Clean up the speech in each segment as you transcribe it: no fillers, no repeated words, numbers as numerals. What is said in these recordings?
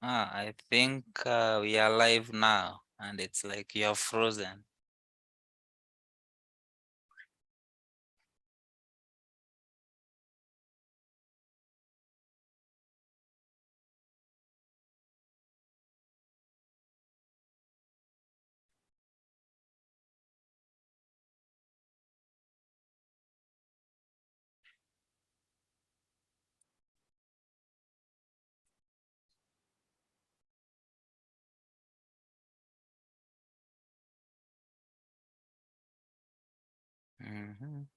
I think we are live now, and it's like you're frozen. Mhm.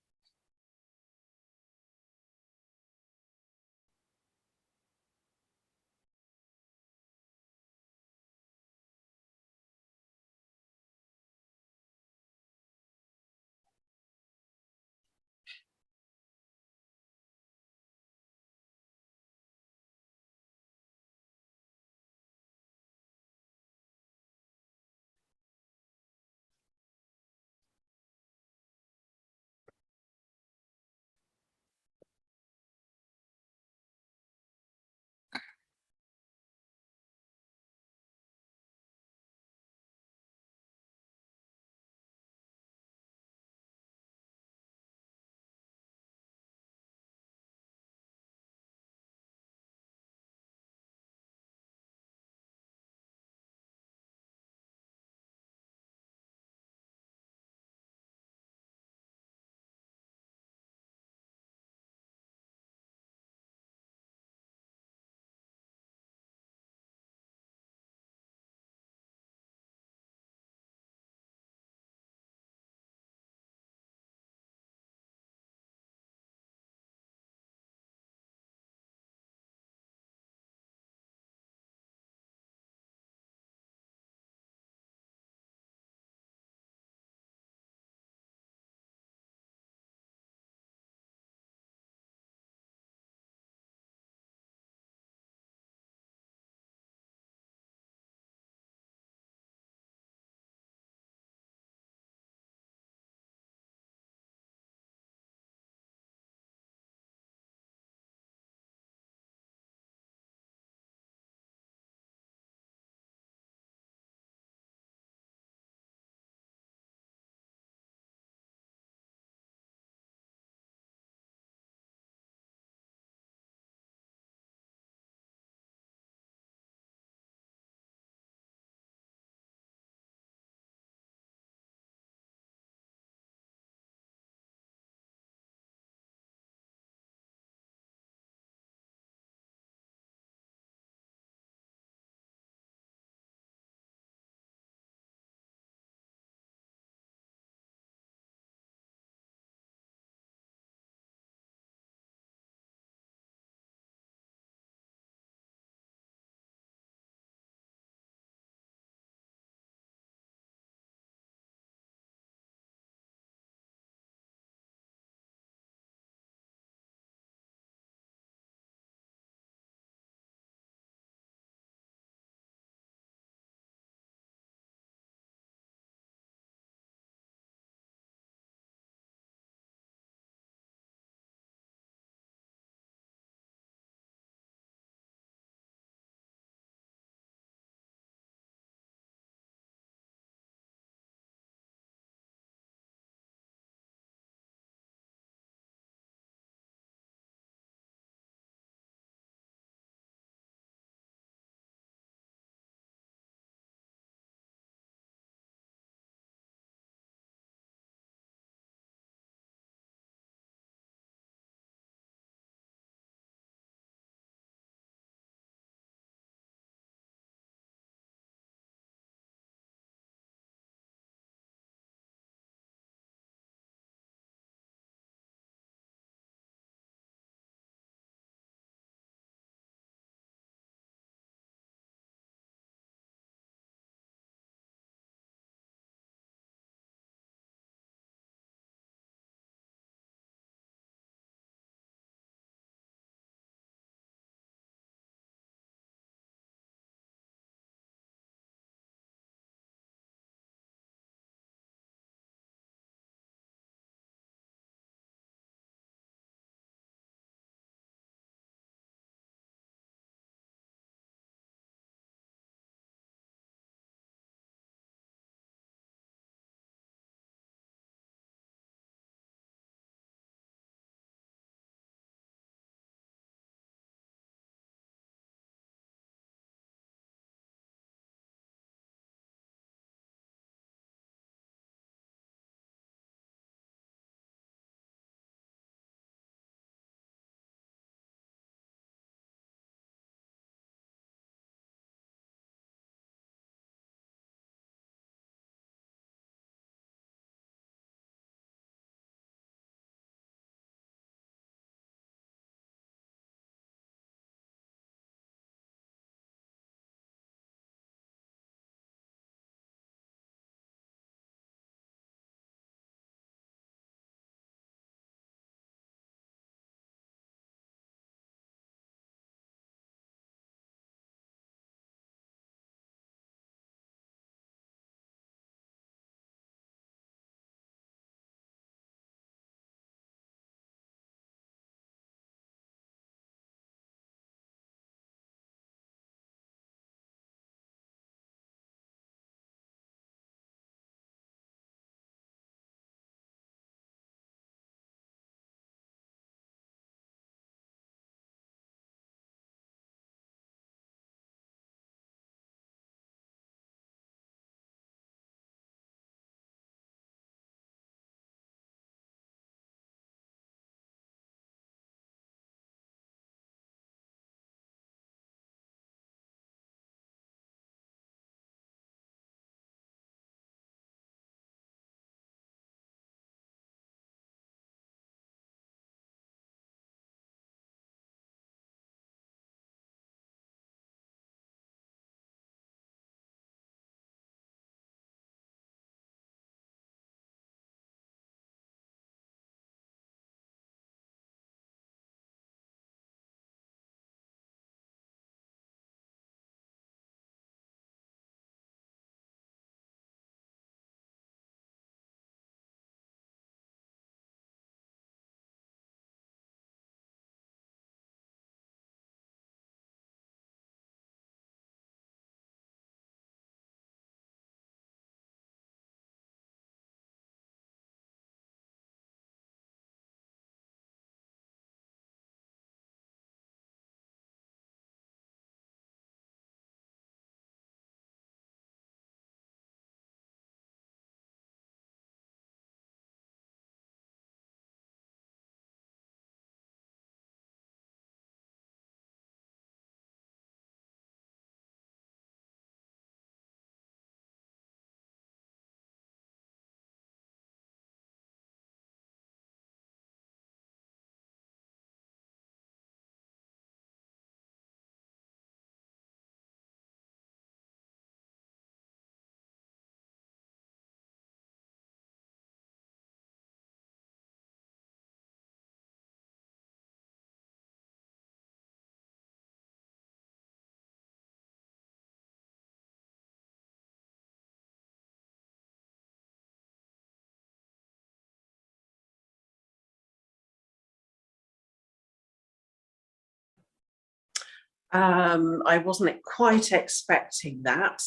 I wasn't quite expecting that.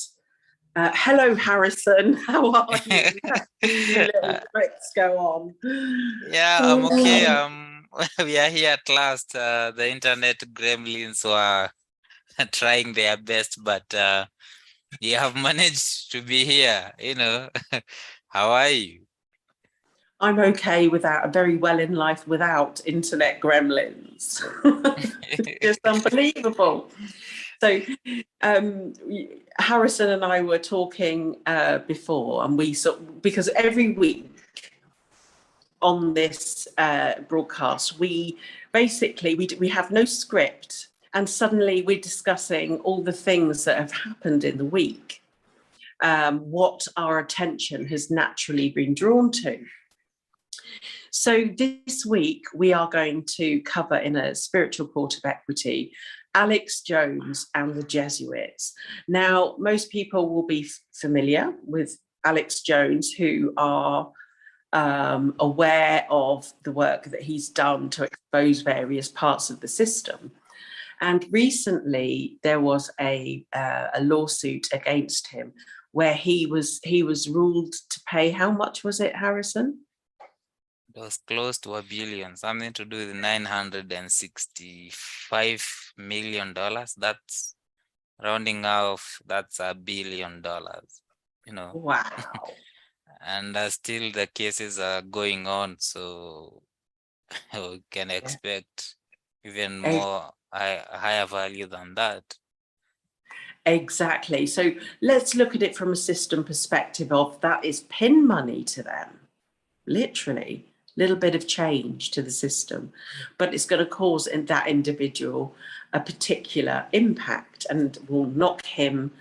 Hello, Harrison. How are you? Little tricks go on. Yeah, I'm okay. We are here at last. The internet gremlins were trying their best, but you have managed to be here. How are you? I'm okay without, very well in life without internet gremlins. It's unbelievable. So Harrison and I were talking before, and because every week on this broadcast, we have no script, and suddenly we're discussing all the things that have happened in the week, what our attention has naturally been drawn to. So this week we are going to cover, in a spiritual court of equity, Alex Jones and the Jesuits. Now, most people will be familiar with Alex Jones, who are aware of the work that he's done to expose various parts of the system. And recently there was a lawsuit against him where he was ruled to pay, how much was it, Harrison? It was close to $1 billion, something to do with $965 million. That's rounding off, that's $1 billion, Wow. And still the cases are going on, so we can expect even more higher value than that. Exactly. So let's look at it from a system perspective of that is pin money to them, literally. Little bit of change to the system, but it's going to cause in that individual a particular impact and will knock him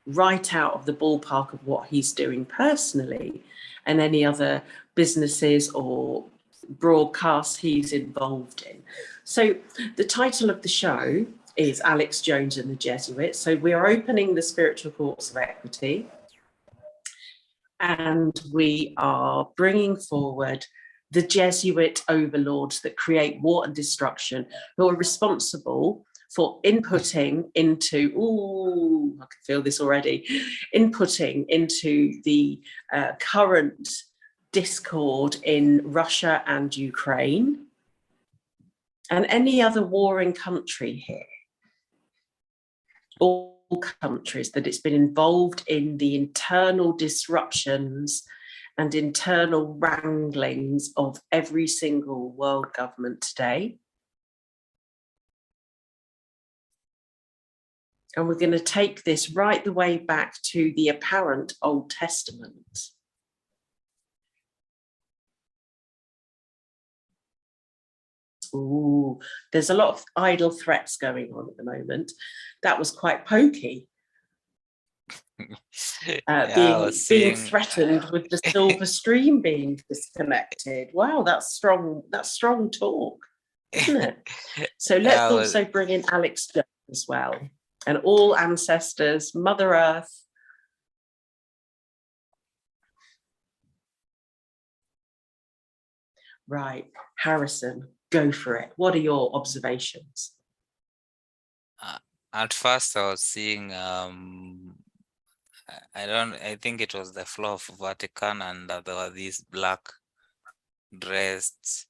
right out of the ballpark of what he's doing personally and any other businesses or broadcasts he's involved in. So the title of the show is Alex Jones and the Jesuits. So we are opening the spiritual courts of equity, and we are bringing forward the Jesuit overlords that create war and destruction, who are responsible for inputting into, I can feel this already, inputting into the current discord in Russia and Ukraine and any other warring country here. All countries that it's been involved in the internal disruptions and internal wranglings of every single world government today. And we're going to take this right the way back to the apparent Old Testament. Ooh, there's a lot of idle threats going on at the moment. That was quite pokey. Being threatened with the silver stream being disconnected. Wow, that's strong talk, isn't it? So let's also bring in Alex Jones as well, and all ancestors, Mother Earth. Right, Harrison, go for it. What are your observations? At first I was seeing I think it was the floor of Vatican, and there were these black dressed,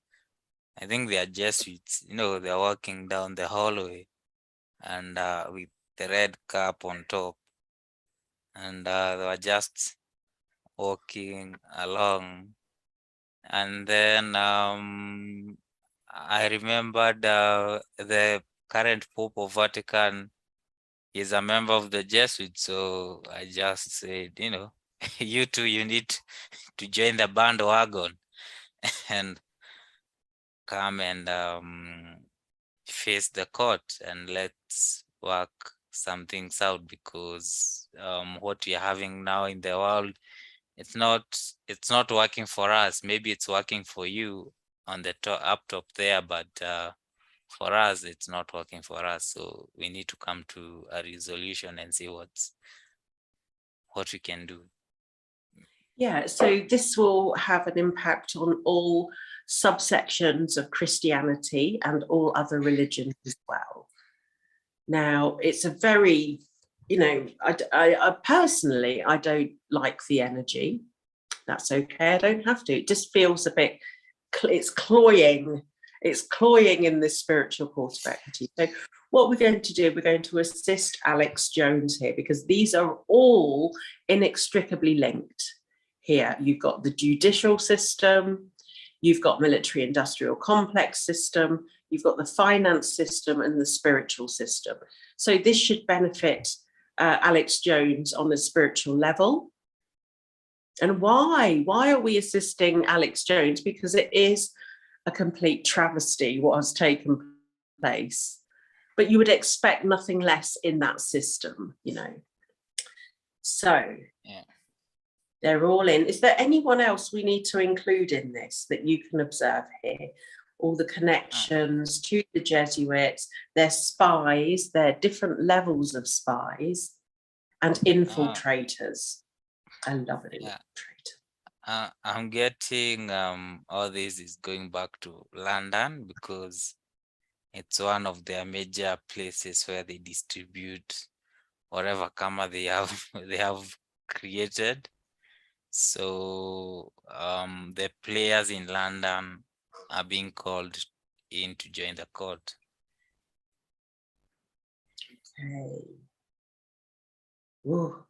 I think they are Jesuits, they're walking down the hallway and with the red cap on top, and they were just walking along. And then I remembered the current Pope of Vatican is a member of the Jesuits, so I just said, you two, you need to join the bandwagon and come and face the court, and let's work some things out, because what we are having now in the world, it's not working for us. Maybe it's working for you on the up top there, but for us it's not working for us. So we need to come to a resolution and see what we can do. Yeah, so this will have an impact on all subsections of Christianity and all other religions as well. Now, it's a very, I personally, I don't like the energy. That's okay. I don't have to. It just feels a bit, it's cloying. It's cloying in this spiritual court of equity. So what we're going to do, we're going to assist Alex Jones here, because these are all inextricably linked here. You've got the judicial system, you've got military industrial complex system, you've got the finance system and the spiritual system. So this should benefit Alex Jones on a spiritual level. And why? Why are we assisting Alex Jones? Because it is a complete travesty what has taken place. But you would expect nothing less in that system, So Yeah. they're all in. Is there anyone else we need to include in this that you can observe here? All the connections to the Jesuits, their spies, their different levels of spies, and infiltrators. I love an infiltrator. I'm getting all this is going back to London, because it's one of their major places where they distribute whatever karma they have created. So the players in London are being called in to join the court. Okay. Whoa.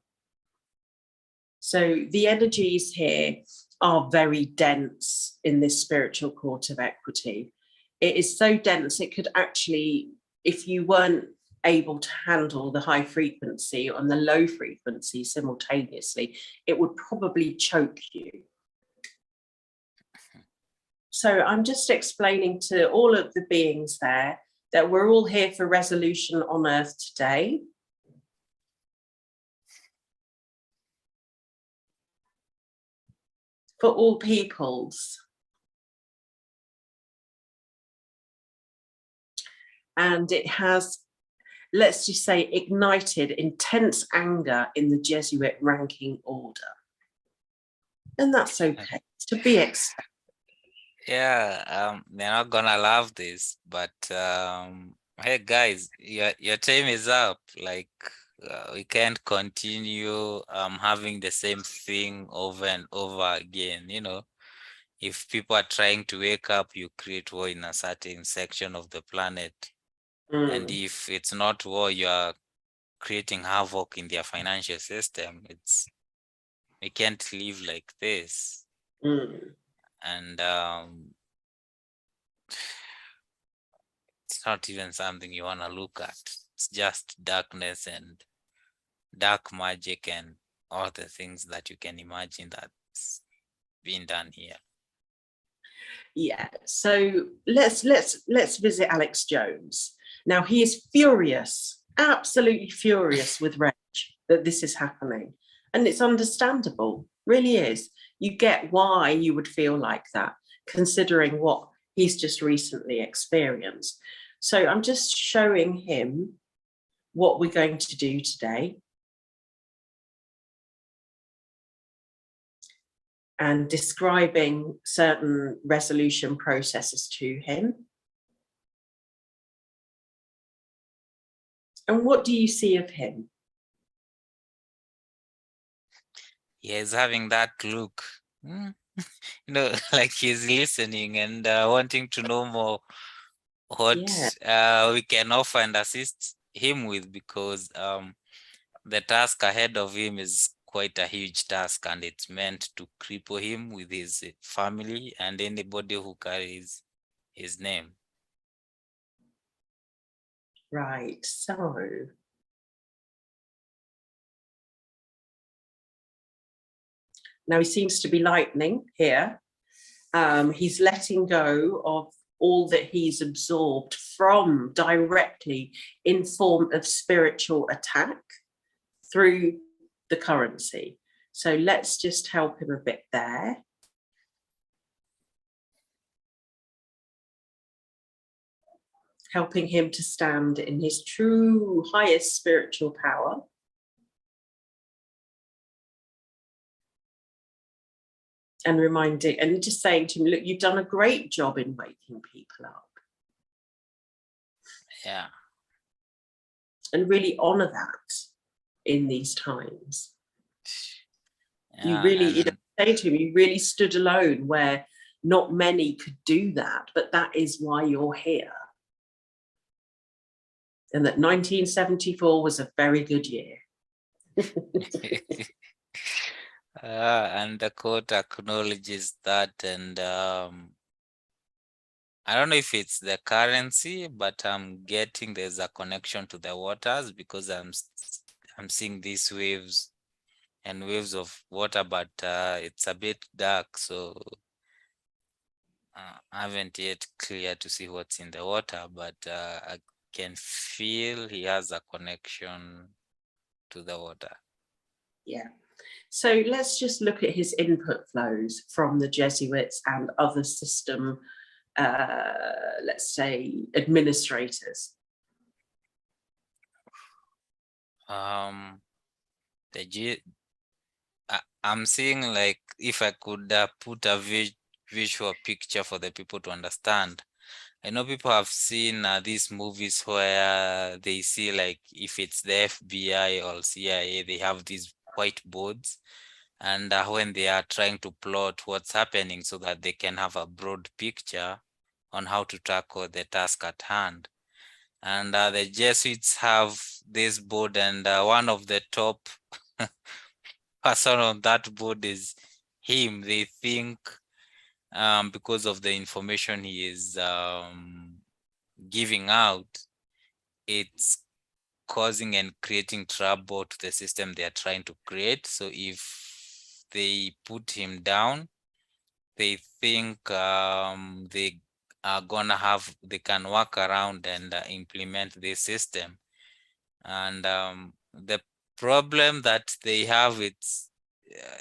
So the energies here are very dense in this spiritual court of equity. It is so dense, it could actually, if you weren't able to handle the high frequency and the low frequency simultaneously, it would probably choke you. So I'm just explaining to all of the beings there that we're all here for resolution on Earth today. For all peoples. And it has, let's just say, ignited intense anger in the Jesuit ranking order. And that's okay, to be expected. Yeah, they're not gonna love this, but hey guys, your time is up. Like we can't continue having the same thing over and over again. If people are trying to wake up, you create war in a certain section of the planet. And if it's not war, you are creating havoc in their financial system. We can't live like this. And it's not even something you want to look at. It's just darkness and dark magic and all the things that you can imagine that's being done here. Yeah, so let's visit Alex Jones. Now he is furious, absolutely furious with rage that this is happening. And it's understandable, really is. You get why you would feel like that, considering what he's just recently experienced. So I'm just showing him what we're going to do today. And describing certain resolution processes to him. And what do you see of him? Yeah, he's having that look, like he's listening and wanting to know more what we can offer and assist him with, because the task ahead of him is quite a huge task, and it's meant to cripple him with his family and anybody who carries his name. Right, so now he seems to be lightning here. He's letting go of all that he's absorbed from directly in form of spiritual attack through the currency. So let's just help him a bit there. Helping him to stand in his true highest spiritual power. And reminding, and just saying to him, look, you've done a great job in waking people up. Yeah. and really honor that in these times. You Yeah, really, you know, and say to him, you really stood alone where not many could do that, but that is why you're here. And that 1974 was a very good year. and the quote acknowledges that, and I don't know if it's the currency, but I'm getting there's a connection to the waters, because I'm seeing these waves and waves of water, but it's a bit dark, so I haven't yet clear to see what's in the water, but I can feel he has a connection to the water. Yeah. So let's just look at his input flows from the Jesuits and other system, let's say, administrators. I'm seeing, like, if I could put a visual picture for the people to understand. I know people have seen these movies where they see, like, if it's the FBI or CIA, they have these whiteboards, and when they are trying to plot what's happening so that they can have a broad picture on how to tackle the task at hand. And the Jesuits have this board, and one of the top person on that board is him. They think because of the information he is giving out, it's causing and creating trouble to the system they are trying to create. So if they put him down, they think they are gonna have, they can work around and implement this system. And the problem that they have, it's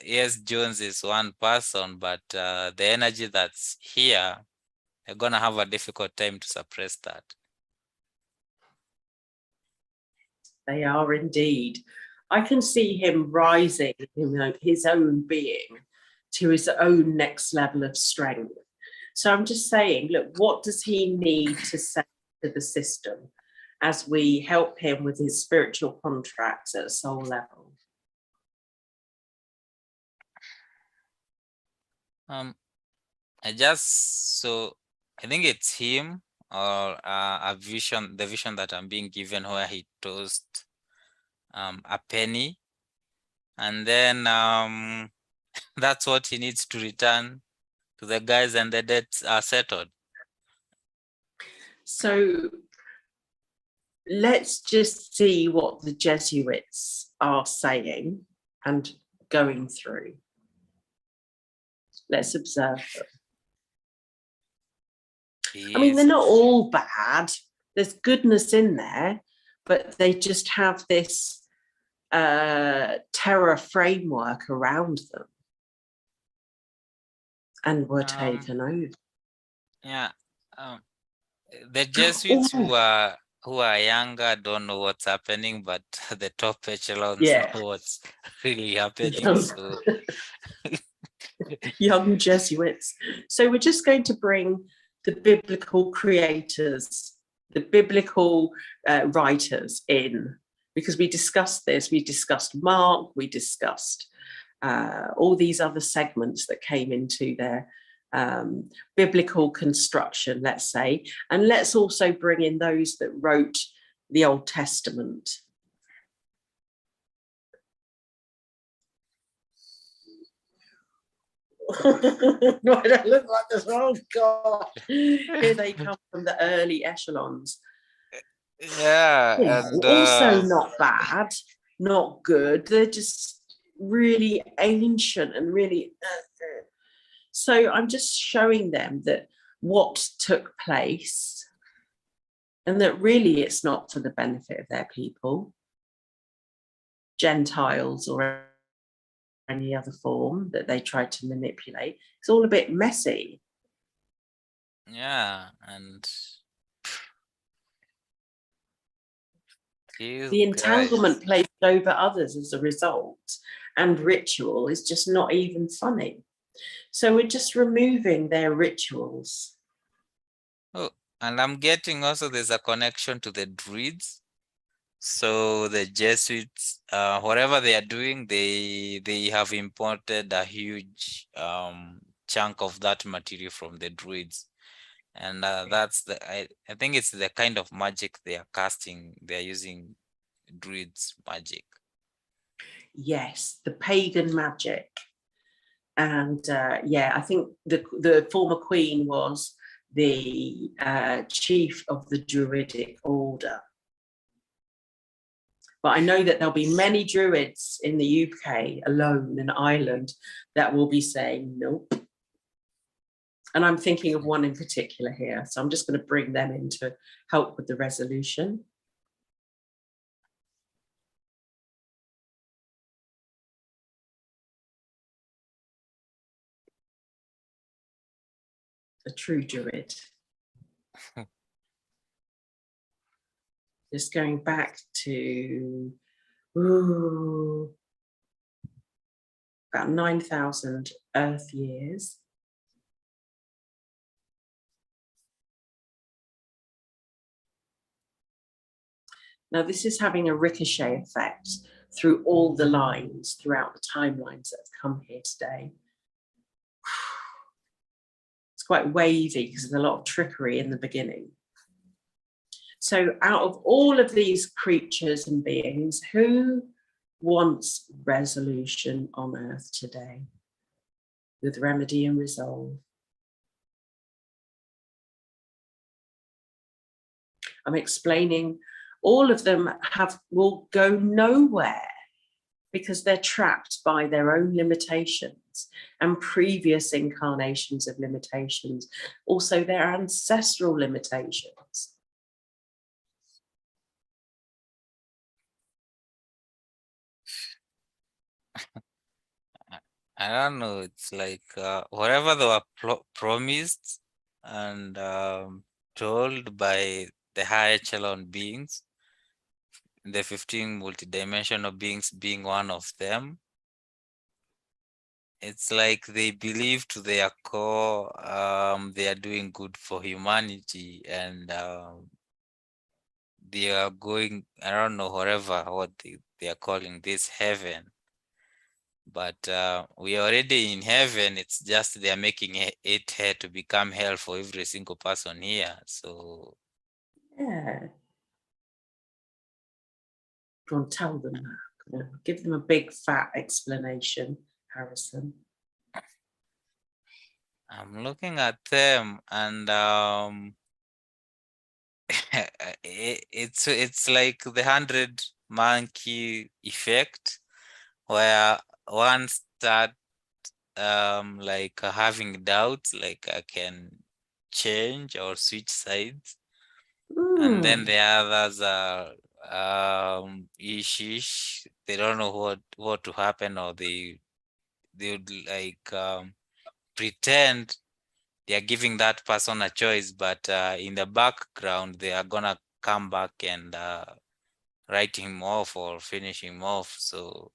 yes, Jones is one person, but the energy that's here, they're gonna have a difficult time to suppress that. They are indeed. I can see him rising, you know, his own being to his own next level of strength. So I'm just saying, look, what does he need to say to the system as we help him with his spiritual contracts at a soul level? I think it's him, or a vision, the vision that I'm being given, where he tossed a penny, and then that's what he needs to return to the guys, and the debts are settled. So let's just see what the Jesuits are saying and going through. Let's observe them. I mean, they're not all bad. There's goodness in there, but they just have this terror framework around them, and were taken over. Yeah, the Jesuits who are younger don't know what's happening, but the top echelons know what's really happening. So young Jesuits. So we're just going to bring the biblical creators, the biblical writers in, because we discussed this. We discussed Mark, we discussed all these other segments that came into their biblical construction, let's say. And let's also bring in those that wrote the Old Testament. No, I don't look like this. Oh God, here they come from the early echelons. Yeah, and also not bad, not good. They're just really ancient and really. So I'm just showing them that what took place, and that really it's not for the benefit of their people, Gentiles or any other form that they tried to manipulate. It's all a bit messy. Yeah, and the entanglement placed over others as a result and ritual is just not even funny. So we're just removing their rituals. Oh, and I'm getting also there's a connection to the Druids. So the Jesuits, whatever they are doing, they have imported a huge chunk of that material from the Druids. And that's I think it's the kind of magic they are casting. They are using Druids magic. Yes, the pagan magic. And yeah, I think the former queen was the chief of the Druidic order. But I know that there'll be many Druids in the UK alone in Ireland that will be saying nope. And I'm thinking of one in particular here. So I'm just going to bring them in to help with the resolution. A true Druid. Just going back to about 9,000 Earth years. Now, this is having a ricochet effect through all the lines, throughout the timelines that have come here today. It's quite wavy because there's a lot of trickery in the beginning. So out of all of these creatures and beings, who wants resolution on Earth today with remedy and resolve? I'm explaining all of them will go nowhere because they're trapped by their own limitations and previous incarnations of limitations, also their ancestral limitations. I don't know. It's like whatever they were promised and told by the high echelon beings, the 15 multidimensional beings being one of them. It's like they believe to their core they are doing good for humanity, and they are going, I don't know, what they are calling this heaven. But we are already in heaven. It's just they are making it here to become hell for every single person here. So Yeah. Go and tell them that. Give them a big fat explanation, Harrison. I'm looking at them, and it's like the 100 monkey effect, where one start like having doubts, like I can change or switch sides, and then the others are ish. They don't know what to happen, or they would like pretend they are giving that person a choice, but in the background they are gonna come back and write him off or finish him off. So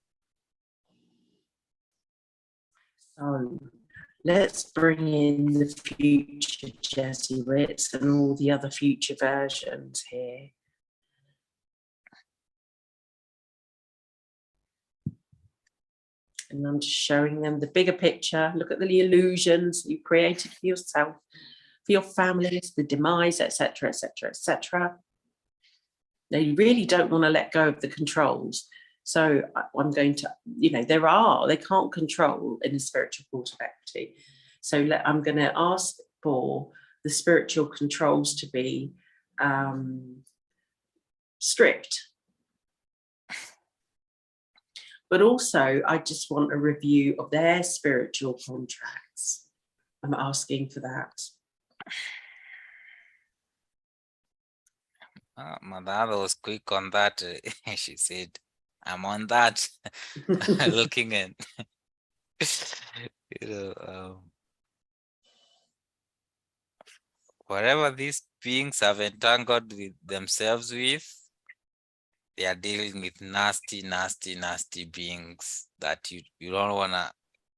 Let's bring in the future Jesuits and all the other future versions here. And I'm just showing them the bigger picture. Look at the illusions you created for yourself, for your families, the demise, etc., etc., etc. Now, you really don't want to let go of the controls. So I'm going to, they can't control in a spiritual court of equity. So I'm going to ask for the spiritual controls to be stripped. But also, I just want a review of their spiritual contracts. I'm asking for that. my dad was quick on that. She said, I'm on that. Looking at, whatever these beings have entangled with themselves with, they are dealing with nasty, nasty, nasty beings that you don't want to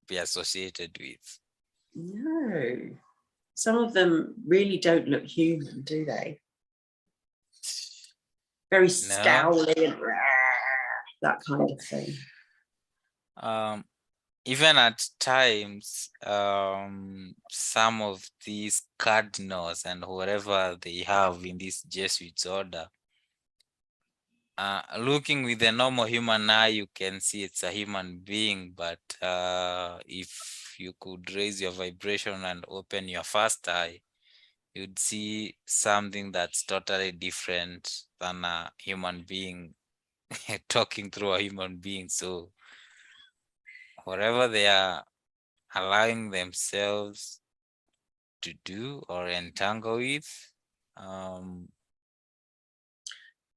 be associated with. No. Some of them really don't look human, do they? very No. scowly and that kind of thing. Even at times, some of these cardinals and whatever they have in this Jesuits order, looking with a normal human eye, you can see it's a human being, but if you could raise your vibration and open your first eye, you'd see something that's totally different than a human being talking through a human being. So whatever they are allowing themselves to do or entangle with,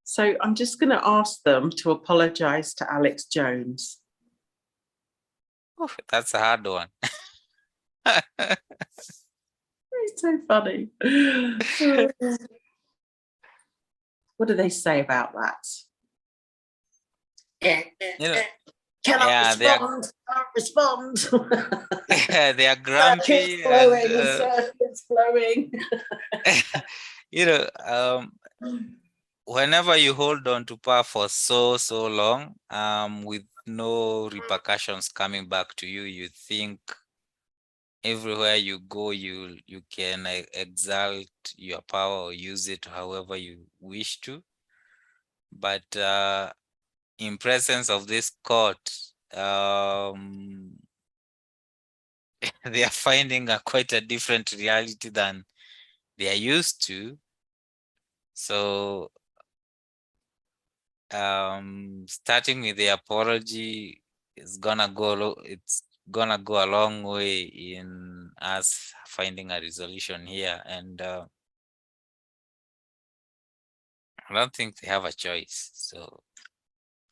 So I'm just going to ask them to apologize to Alex Jones. that's a hard one. It's so funny. What do they say about that? You know, Cannot yeah, respond. Can't respond. they are grumpy and It's flowing. you know, whenever you hold on to power for so long, with no repercussions coming back to you, you think everywhere you go, you can exalt your power or use it however you wish to. But in presence of this court, they are finding quite a different reality than they are used to. So starting with the apology is gonna go it's gonna go a long way in us finding a resolution here, and I don't think they have a choice. So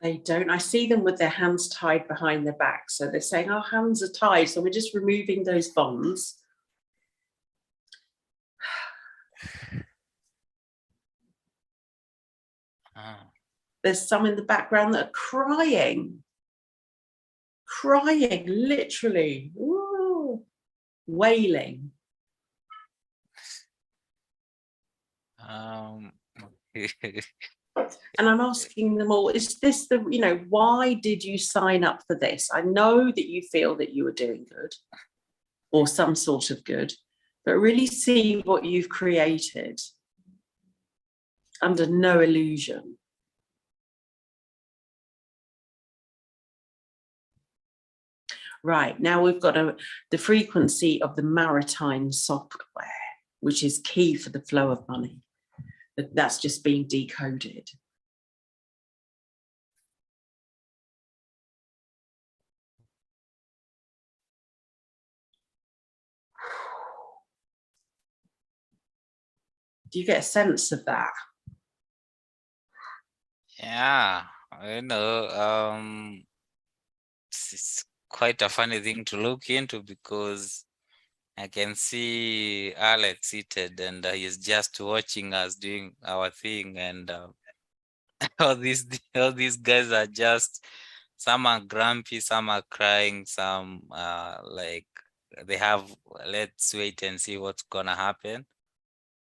They don't. I see them with their hands tied behind their back. So they're saying our hands are tied. So we're just removing those bonds. There's some in the background that are crying, literally, ooh, wailing. And I'm asking them all, is this the, why did you sign up for this? I know that you feel that you were doing good or some sort of good, but really see what you've created under no illusion. Right, now we've got the frequency of the maritime software, which is key for the flow of money. That's just being decoded. Do you get a sense of that? Yeah, it's quite a funny thing to look into, because I can see Alex seated and he's just watching us doing our thing, and all these guys are just, some are grumpy, some are crying, some like they have, let's wait and see what's gonna happen.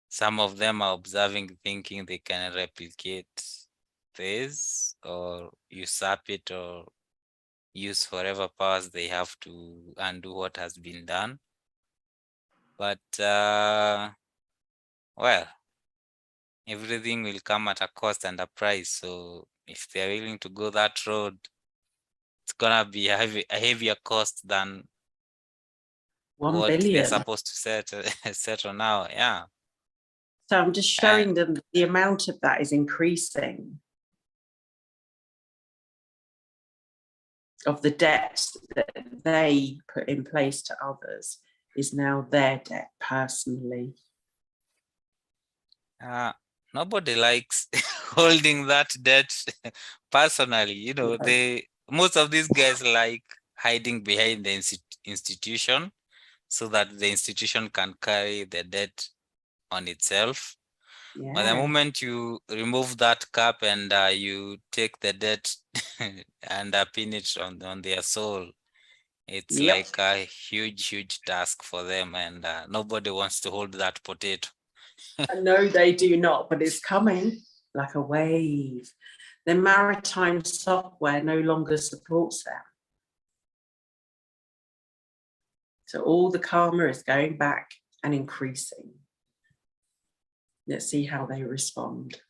Some of them are observing, thinking they can replicate this or usurp it or use whatever powers they have to undo what has been done. But well, everything will come at a cost and a price. So if they're willing to go that road, it's gonna be a heavier cost than 1 what they're billion. supposed to settle now. Yeah. So I'm just showing them the amount of that is increasing. Of the debt that they put in place to others is now their debt personally. Nobody likes holding that debt personally. Most of these guys like hiding behind the institution so that the institution can carry the debt on itself. Yeah. But the moment you remove that cap and you take the debt and pin it on their soul, it's like a huge task for them, and nobody wants to hold that potato. No, they do not, but it's coming. like a wave. Their maritime software no longer supports them. So all the karma is going back and increasing. Let's see how they respond.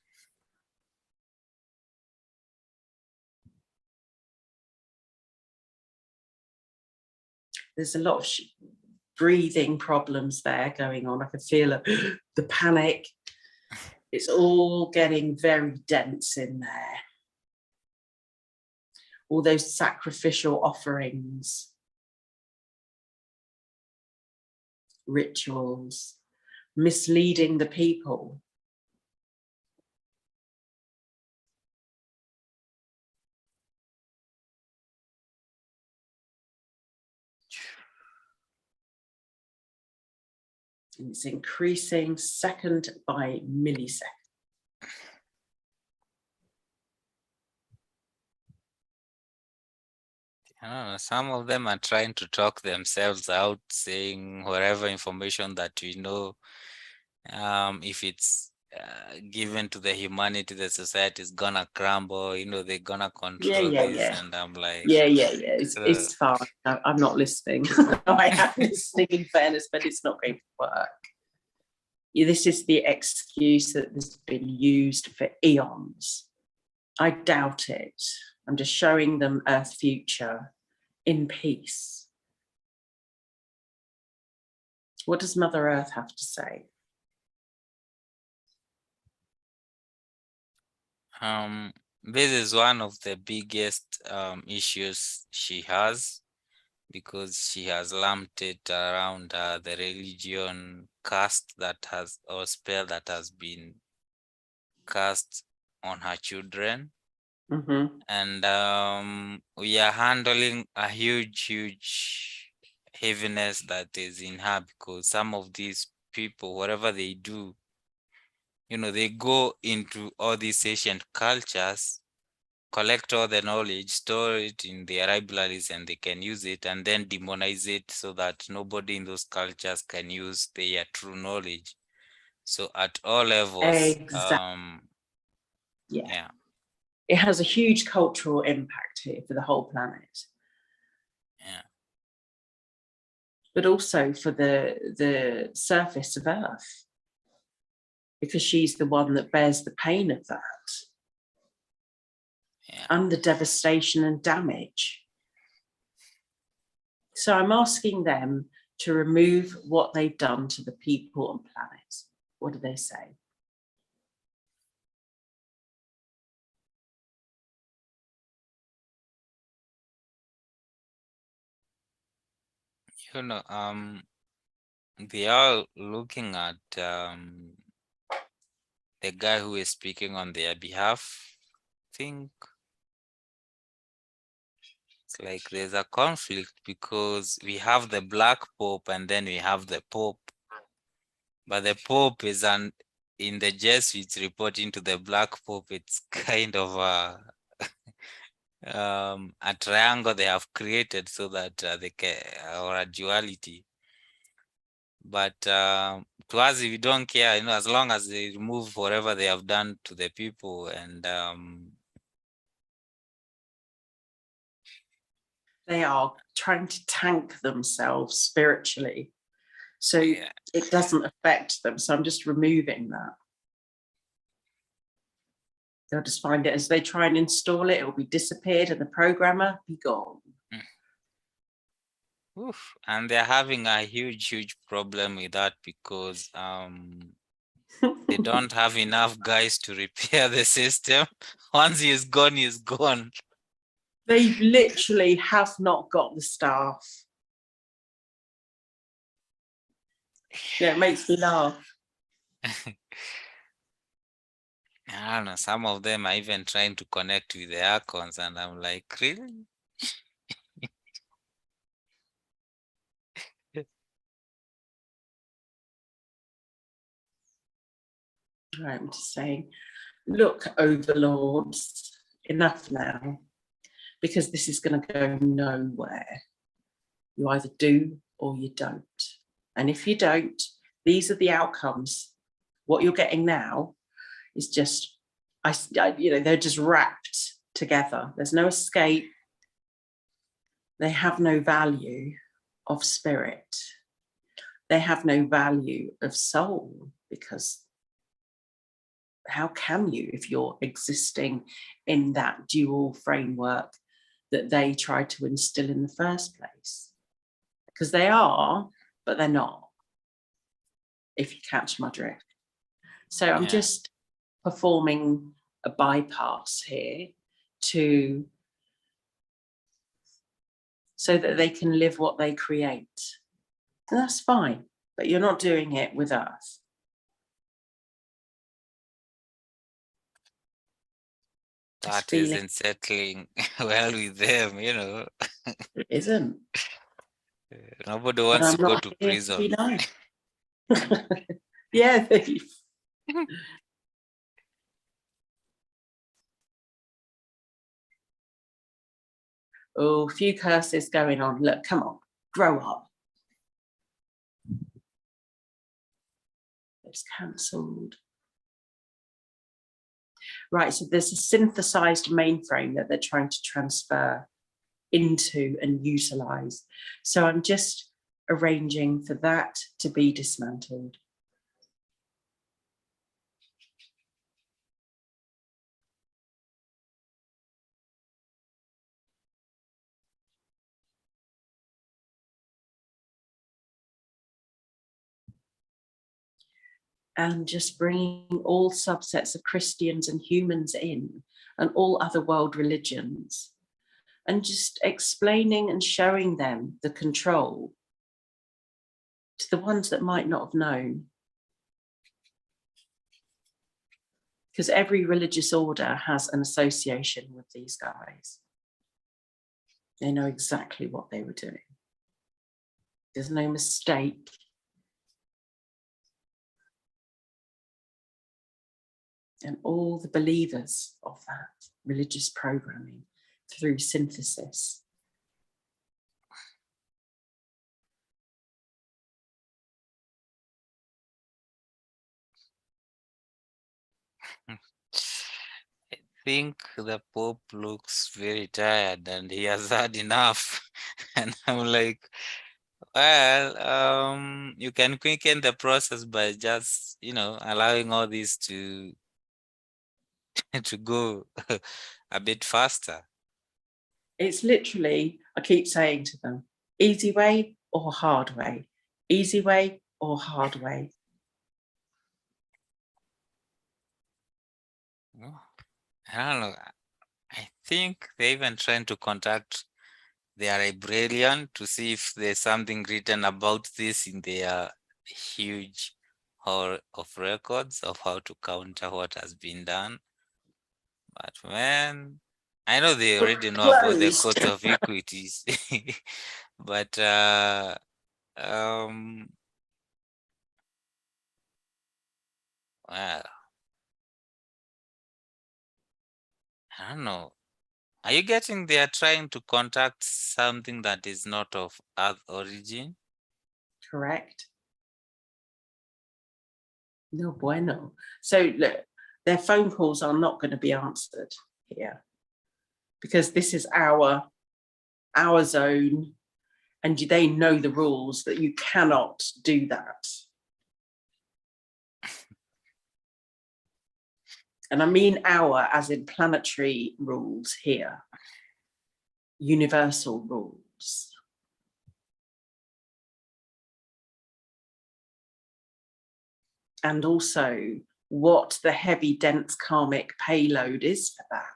There's a lot of breathing problems there going on. I can feel the panic. It's all getting very dense in there. All those sacrificial offerings, rituals, misleading the people. And it's increasing second by millisecond. I don't know, some of them are trying to talk themselves out, saying whatever information that we know, if it's given to the humanity, the society is gonna crumble, they're gonna control this. And I'm like, Yeah. It's fine. I'm not listening. I am listening in fairness, but it's not going to work. This is the excuse that has been used for eons. I doubt it. I'm just showing them Earth future in peace. What does Mother Earth have to say? This is one of the biggest issues she has, because she has lumped it around the religion cast that has, or spell that has been cast on her children. Mm-hmm. And we are handling a huge heaviness that is in her, because some of these people, whatever they do, they go into all these ancient cultures, collect all the knowledge, store it in their libraries, and they can use it, and then demonize it so that nobody in those cultures can use their true knowledge. So at all levels, Exactly. yeah. It has a huge cultural impact here for the whole planet. Yeah. But also for the surface of Earth, because she's the one that bears the pain of that. Yeah. And the devastation and damage. So I'm asking them to remove what they've done to the people and planet. What do they say? They are looking at the guy who is speaking on their behalf. I think it's like there's a conflict, because we have the Black Pope and then we have the Pope. But the Pope is in the Jesuits reporting to the Black Pope. It's kind of a triangle they have created so that they can, or a duality. But to us, we don't care, as long as they remove whatever they have done to the people. And they are trying to tank themselves spiritually. So it doesn't affect them. So I'm just removing that. They'll just find it as they try and install it, it will be disappeared and the programmer be gone. Oof. And they're having a huge problem with that, because they don't have enough guys to repair the system. Once he's gone, he's gone. They literally have not got the staff. Yeah, it makes me laugh. I don't know, some of them are even trying to connect with the icons, and I'm like, really? I'm just saying, look, overlords, enough now, because this is going to go nowhere. You either do or you don't. And if you don't, these are the outcomes. What you're getting now is just they're just wrapped together. There's no escape. They have no value of spirit. They have no value of soul, because how can you if you're existing in that dual framework that they tried to instill in the first place? Because they are, but they're not, if you catch my drift. So I'm just performing a bypass here so that they can live what they create. And that's fine, but you're not doing it with us. That isn't settling well with them, It isn't. Nobody wants to go to prison. Nice. Yeah, thief. Oh, a few curses going on. Look, come on, grow up. It's cancelled. Right, so there's a synthesized mainframe that they're trying to transfer into and utilize. So I'm just arranging for that to be dismantled. And just bringing all subsets of Christians and humans in, and all other world religions, and just explaining and showing them the control to the ones that might not have known. Because every religious order has an association with these guys. They know exactly what they were doing. There's no mistake. And all the believers of that religious programming through synthesis. I think the Pope looks very tired and he has had enough. And I'm like, well, you can quicken the process by just, allowing all this to to go a bit faster. It's literally, I keep saying to them, easy way or hard way, easy way or hard way. I don't know. I think they're even trying to contact their librarian to see if there's something written about this in their huge hall of records of how to counter what has been done. But man, I know they already know about the codes of equities. But well, I don't know. Are you getting they are trying to contact something that is not of Earth origin? Correct. No bueno. So look, their phone calls are not going to be answered here, because this is our zone, and they know the rules that you cannot do that. And I mean our as in planetary rules here, universal rules. And also what the heavy, dense karmic payload is for that.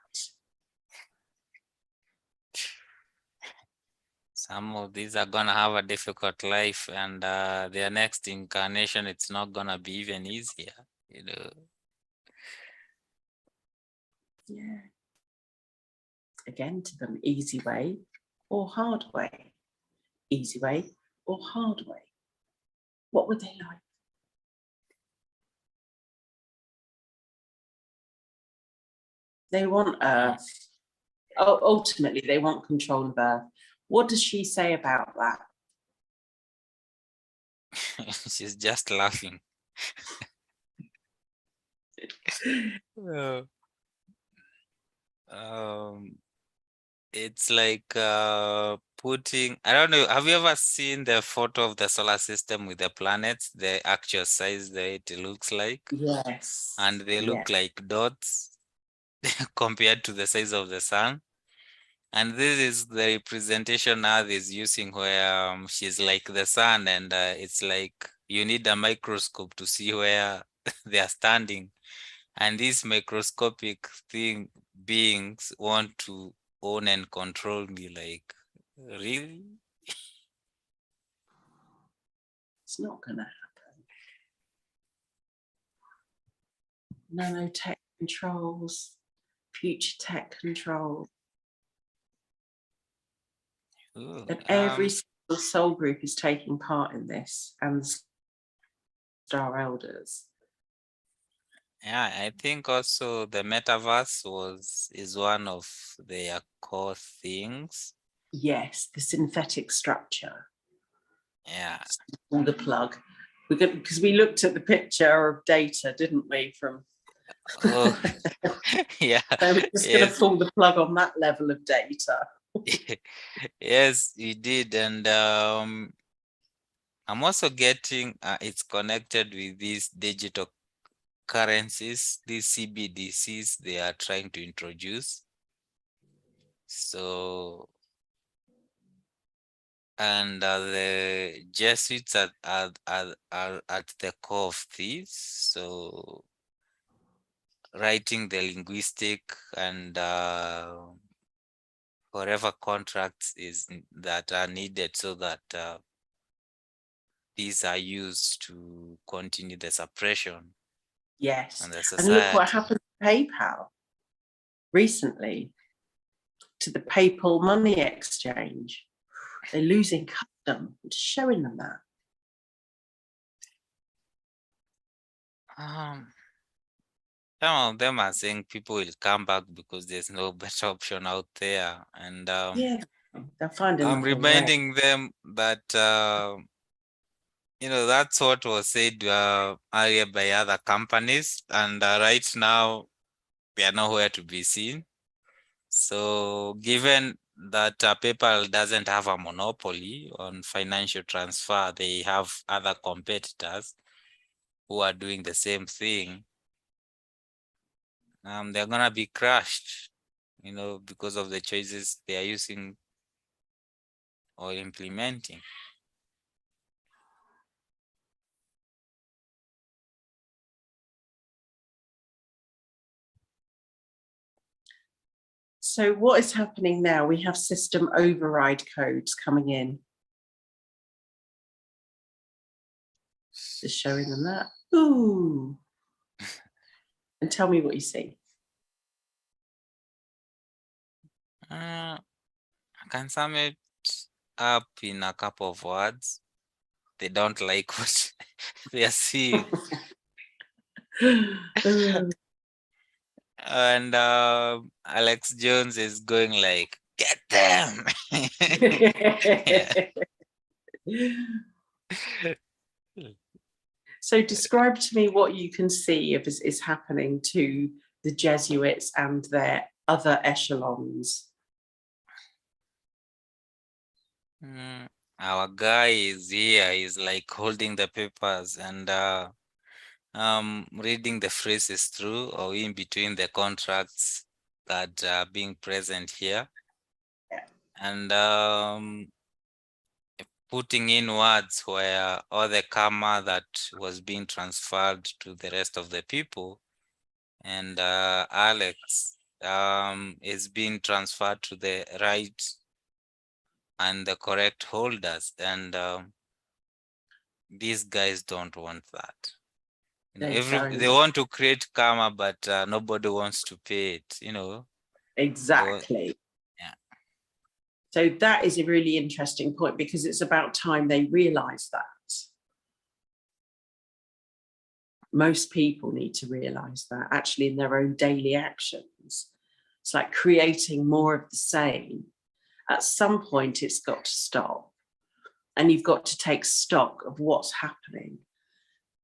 Some of these are gonna have a difficult life, and their next incarnation, it's not gonna be even easier, Yeah. Again, to them, easy way or hard way. Easy way or hard way. What would they like? They want Earth. Ultimately, they want control of Earth. What does she say about that? She's just laughing. It's like putting, I don't know, have you ever seen the photo of the solar system with the planets, the actual size that it looks like? And Yes. they Yeah. look like dots compared to the size of the sun. And this is the representation Earth is using, where she's like the sun, and it's like you need a microscope to see where they are standing. And these microscopic beings want to own and control me. Like, really? It's not going to happen. Nanotech controls, future tech control. Ooh, And every single soul group is taking part in this, and the Star Elders. yeah, I think also the metaverse is one of their core things. Yes, the synthetic structure. Yeah. Pull the plug. Because we looked at the picture of data, didn't we? From Oh, yeah. so we're just going to Yes. pull the plug on that level of data. Yes, you did. And I'm also getting it's connected with these digital currencies, these CBDCs they are trying to introduce. So, and the Jesuits are at the core of this. So, writing the linguistic and whatever contracts that are needed, so that these are used to continue the suppression Yes. on the And look what society. happened to PayPal recently, to the PayPal money exchange. They're losing custom. I'm just showing them that. Um, some of them are saying people will come back because there's no better option out there. And Yeah, they'll find I'm another way. reminding them that, that's what was said earlier by other companies. And right now, they are nowhere to be seen. So given that PayPal doesn't have a monopoly on financial transfer, they have other competitors who are doing the same thing. They're gonna be crushed, because of the choices they are using or implementing. So what is happening now? We have system override codes coming in. Just showing them that. Ooh. And tell me what you see. I can sum it up in a couple of words. They don't like what they are seeing. And Alex Jones is going like, get them. Yeah. So describe to me what you can see is happening to the Jesuits and their other echelons. Our guy is here. He's like holding the papers and reading the phrases through or in between the contracts that are being present here. Yeah. And putting in words where all the karma that was being transferred to the rest of the people, and Alex is being transferred to the right and the correct holders. And these guys don't want that. They They don't. want to create karma, but nobody wants to pay it. Exactly. Yeah. So that is a really interesting point, because it's about time they realise that. Most people need to realise that actually in their own daily actions. It's like creating more of the same. At some point, it's got to stop. And you've got to take stock of what's happening.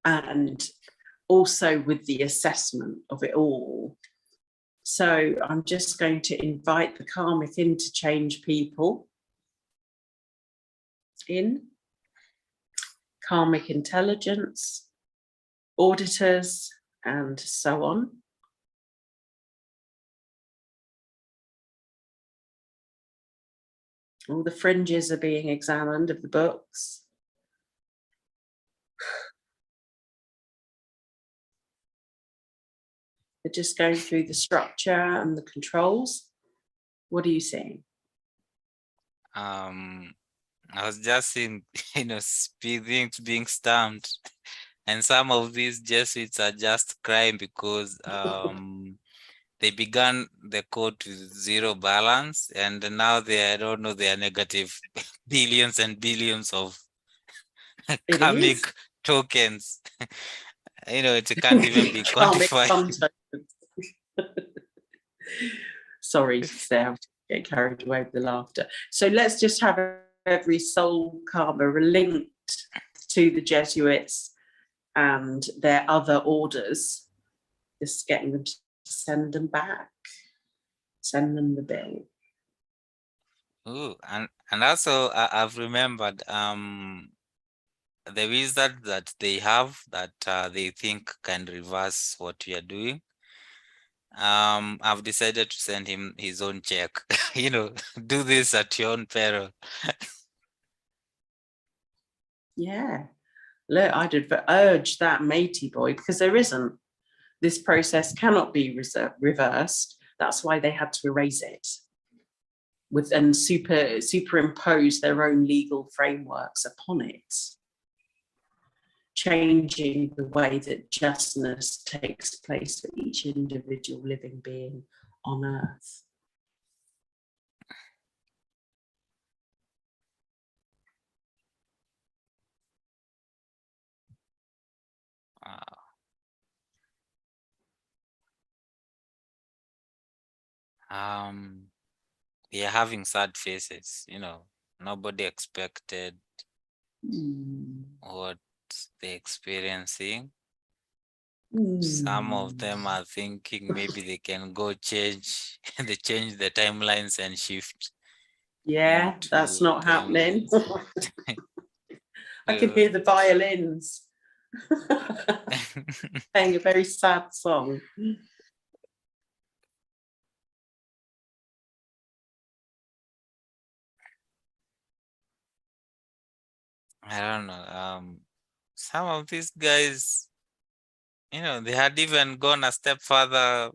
And also with the assessment of it all, So I'm just going to invite the karmic interchange people in. Karmic intelligence, auditors, and so on. All the fringes are being examined of the books. They're just going through the structure and the controls. What are you seeing? I was just seeing, things being stamped, and some of these Jesuits are just crying because they began the code with zero balance, and now I don't know, they are negative billions and billions of It karmic is tokens. It can't even be karmic quantified. fun tokens. Sorry, Sarah, get carried away with the laughter. So let's just have every soul karma linked to the Jesuits and their other orders, just getting them to send them back, send them the bill. Ooh, and also I've remembered the wizard that they have that they think can reverse what we are doing. I've decided to send him his own check. Do this at your own peril. Yeah. Look, I'd urge that matey boy, because there isn't. This process cannot be reversed. That's why they had to erase it and superimpose their own legal frameworks upon it, changing the way that justness takes place for each individual living being on earth. They are having sad faces. Nobody expected what they're experiencing. Some of them are thinking maybe they can go change they change the timelines and shift. Yeah, that's not happening. I can hear the violins playing a very sad song. I don't know. Some of these guys, they had even gone a step further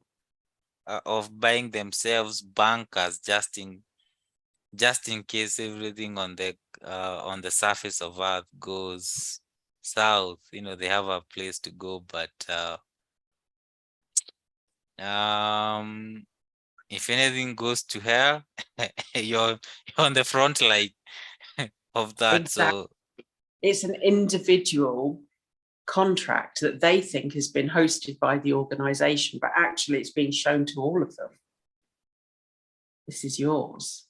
of buying themselves bunkers just in case everything on the surface of Earth goes south. They have a place to go, but if anything goes to hell, you're on the front line of that. Exactly. So It's an individual contract that they think has been hosted by the organization, but actually it's being shown to all of them. This is yours.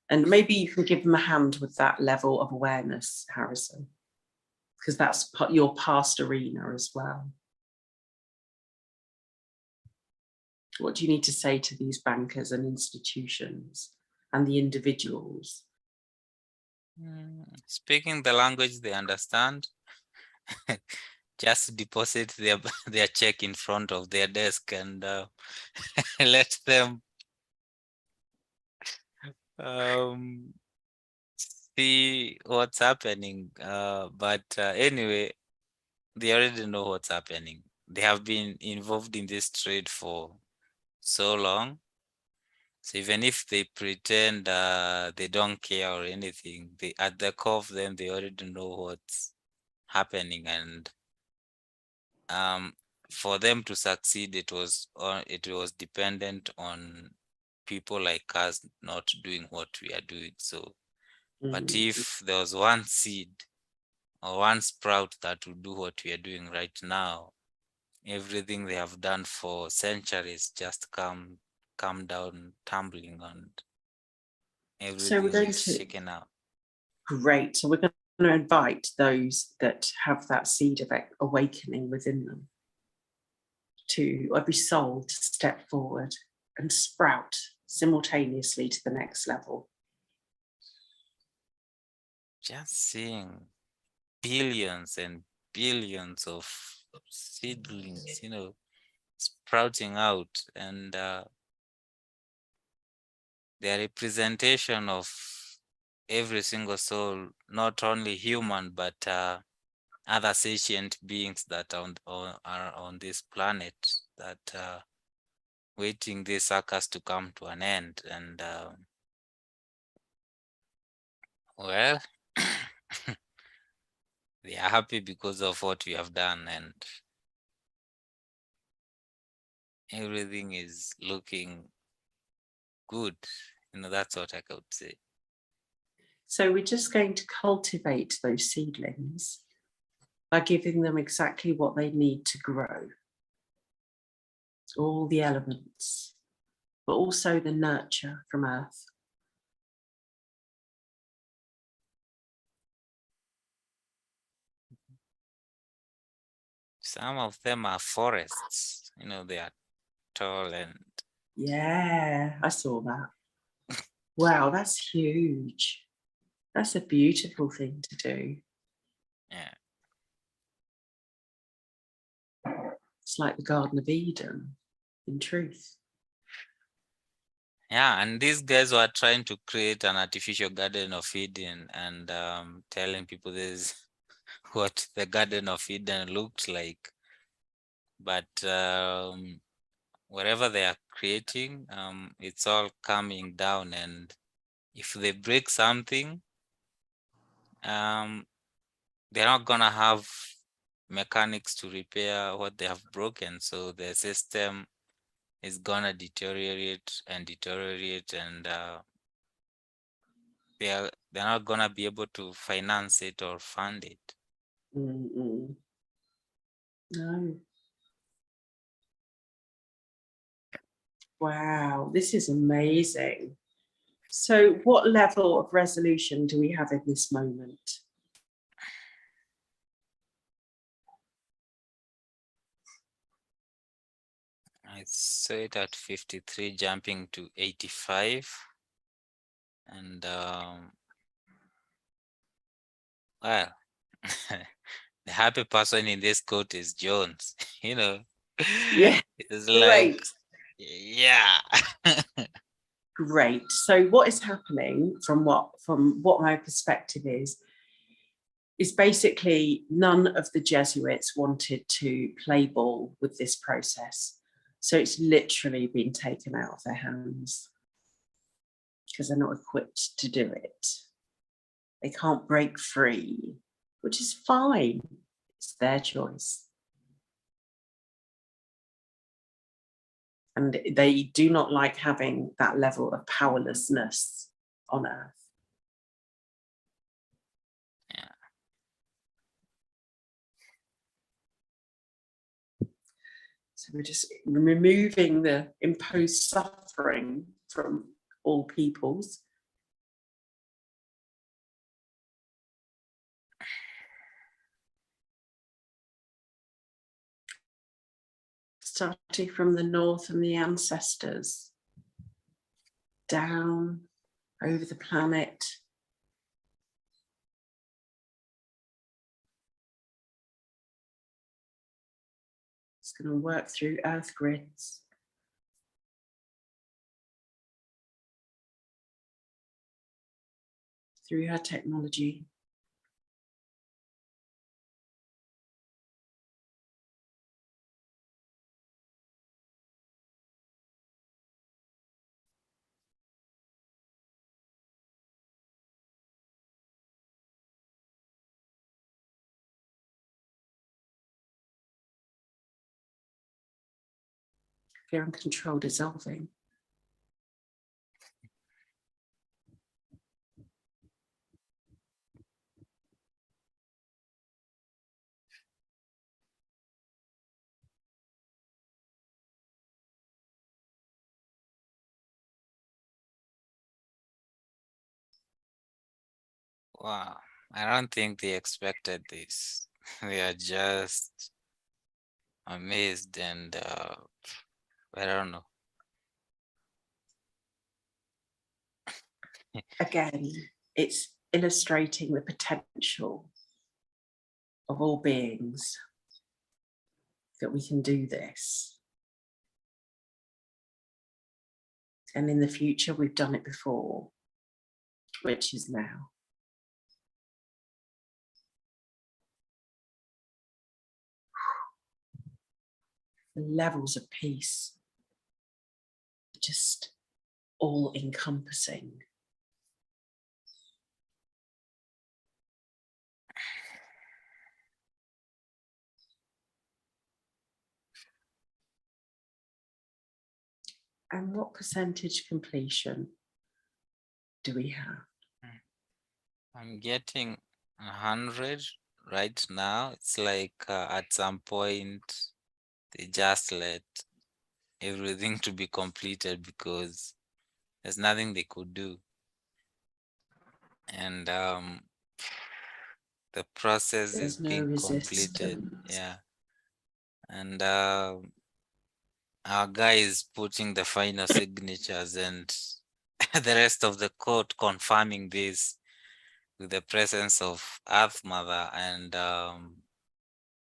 And maybe you can give them a hand with that level of awareness, Harrison, because that's your past arena as well. What do you need to say to these bankers and institutions and the individuals? speaking the language they understand, just deposit their check in front of their desk and let them see what's happening. But anyway, they already know what's happening. They have been involved in this trade for so long. So even if they pretend they don't care or anything, at the core of them, they already know what's happening. And for them to succeed, it was dependent on people like us not doing what we are doing. So, but if there was one seed or one sprout that would do what we are doing right now, everything they have done for centuries just come down tumbling, and So we're everything going is to, shaken out. great. So we're going to invite those that have that seed of awakening within them. to every soul to step forward and sprout simultaneously to the next level. Just seeing billions and billions of seedlings, sprouting out, and the representation of every single soul, not only human, but other sentient beings that are on this planet, that waiting this circus to come to an end. And well, they are happy because of what we have done, and everything is looking good. That's what I could say. So we're just going to cultivate those seedlings by giving them exactly what they need to grow. All the elements, but also the nurture from earth. Some of them are forests, they are tall and... Yeah, I saw that. Wow, that's huge. That's a beautiful thing to do. Yeah. It's like the Garden of Eden, in truth. Yeah, and these guys were trying to create an artificial Garden of Eden, and telling people this is what the Garden of Eden looked like. But whatever they are creating, it's all coming down, and if they break something, they're not gonna have mechanics to repair what they have broken, so the system is gonna deteriorate and deteriorate, and they're not gonna be able to finance it or fund it. Mm-mm. No. Wow, this is amazing. So what level of resolution do we have in this moment? I saw it at 53, jumping to 85. And well, the happy person in this quote is Jones. Yeah, It's like, great. yeah. Great. So what is happening from what my perspective is basically none of the Jesuits wanted to play ball with this process. So it's literally been taken out of their hands because they're not equipped to do it. They can't break free, which is fine. It's their choice. And they do not like having that level of powerlessness on earth. Yeah. So we're just removing the imposed suffering from all peoples. Starting from the north and the ancestors, down over the planet. It's going to work through earth grids. Through her technology. Fear and control dissolving. Wow. I don't think they expected this. They are just amazed, and I don't know. Again, it's illustrating the potential of all beings that we can do this. And in the future, we've done it before, which is now. The levels of peace, just all encompassing. And what percentage completion do we have? I'm getting 100 right now. It's like at some point they just let everything to be completed because there's nothing they could do. And the process is There's no being completed. resistance. Yeah. And our guy is putting the final signatures, and the rest of the court confirming this with the presence of Earth Mother. And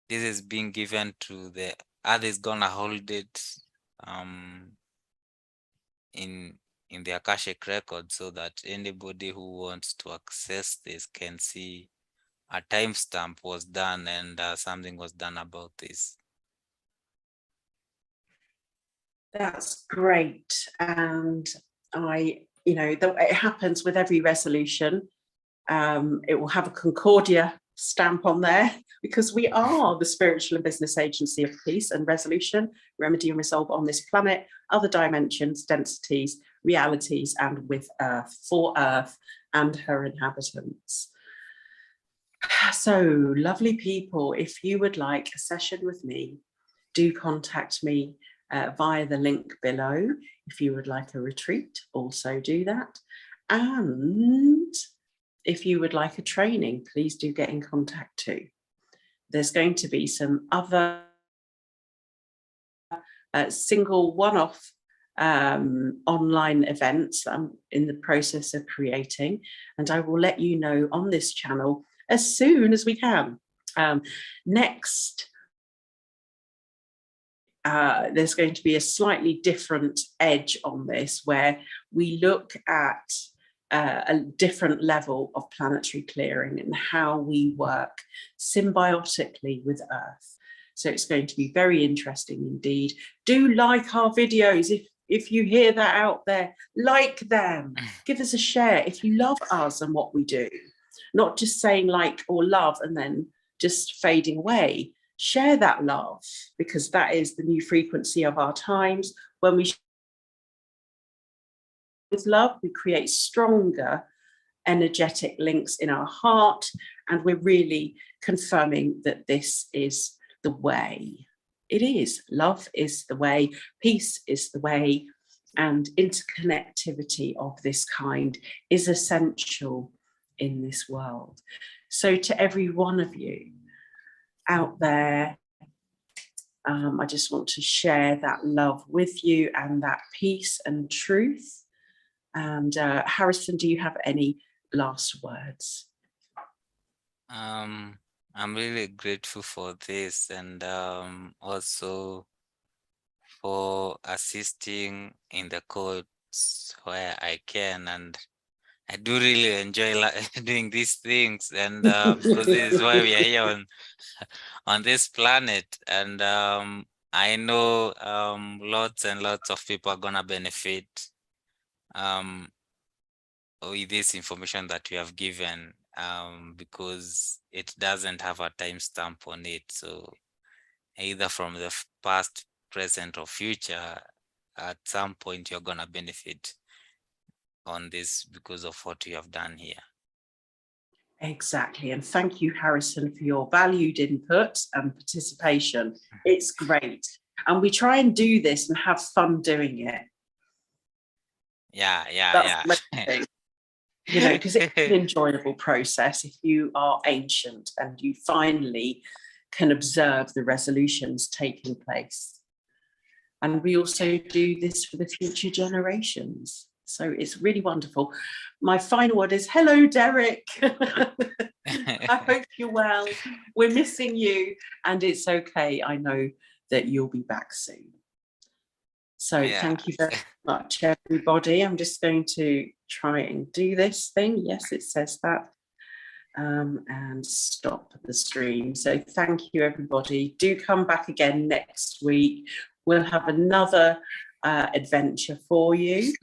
this is being given to the Earth, is gonna hold it in the Akashic record, so that anybody who wants to access this can see a timestamp was done and something was done about this. That's great. And it happens with every resolution. It will have a Concordia stamp on there because we are the spiritual and business agency of peace and resolution, remedy and resolve on this planet, other dimensions, densities, realities, and with Earth, for Earth and her inhabitants. So, lovely people, if you would like a session with me, do contact me via the link below. If you would like a retreat, also do that. And if you would like a training, please do get in contact too. There's going to be some other single one-off online events that I'm in the process of creating, and I will let you know on this channel as soon as we can. Next, there's going to be a slightly different edge on this, where we look at a different level of planetary clearing and how we work symbiotically with Earth. So it's going to be very interesting indeed. Do like our videos. If you hear that out there, like them, give us a share if you love us and what we do. Not just saying like or love and then just fading away. Share that love, because that is the new frequency of our times. When we with love, we create stronger energetic links in our heart, and we're really confirming that this is the way. It is. Love is the way, peace is the way, and interconnectivity of this kind is essential in this world. So to every one of you out there, I just want to share that love with you and that peace and truth. And Harrison, do you have any last words? I'm really grateful for this, and also for assisting in the courts where I can. And I do really enjoy doing these things, and because this is why we are here on this planet. And I know lots and lots of people are gonna benefit with this information that you have given, because it doesn't have a timestamp on it. So either from the past, present, or future, at some point you're gonna benefit on this because of what you have done here. Exactly. And thank you, Harrison, for your valued input and participation. It's great. And we try and do this and have fun doing it. Yeah. You know, because it's an enjoyable process if you are ancient and you finally can observe the resolutions taking place. And we also do this for the future generations. So it's really wonderful. My final word is hello, Derek. I hope you're well. We're missing you, and it's okay. I know that you'll be back soon. So thank you very much, everybody. I'm just going to try and do this thing. Yes, it says that. And stop the stream. So thank you, everybody. Do come back again next week. We'll have another adventure for you.